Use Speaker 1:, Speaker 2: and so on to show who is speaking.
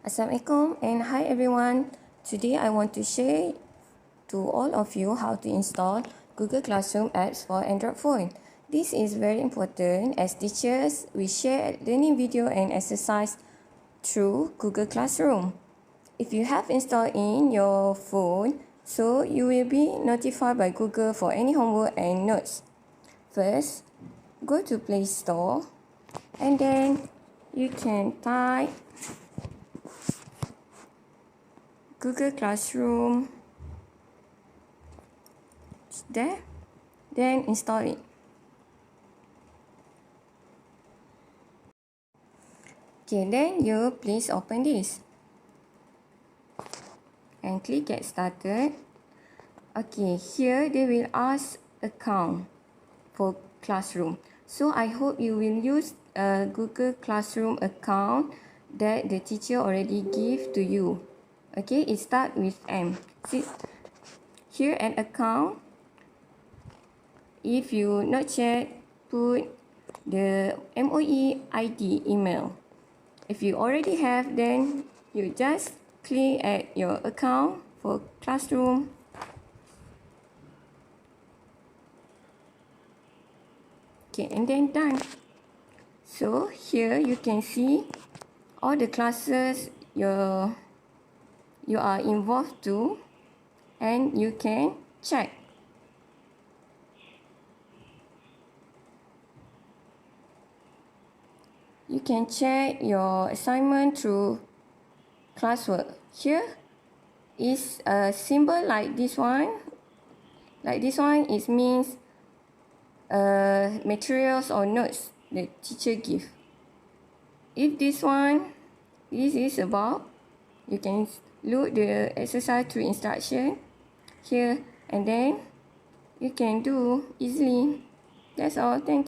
Speaker 1: Assalamualaikum and hi everyone. Today I want to share to all of you how to install Google Classroom apps for Android phone. This is very important as teachers, we share learning video and exercise through Google Classroom. If you have installed in your phone, so you will be notified by Google for any homework and notes. First, go to Play Store and then you can type Google Classroom there, then install it. Okay, then you please open this and click Get Started. Okay, here they will ask account for Classroom. So I hope you will use a Google Classroom account that the teacher already give to you. Okay, it start with M. See, here an account. If you not check, put the MOE ID email. If you already have, then you just click at your account for Classroom. Okay, and then done. So here you can see all the classes you are involved to, and you can check. You can check your assignment through classwork. Here is a symbol like this one. Like this one, it means materials or notes the teacher give. If this is about, you can look the exercise through instruction here, and then you can do easily. That's all. Thank you.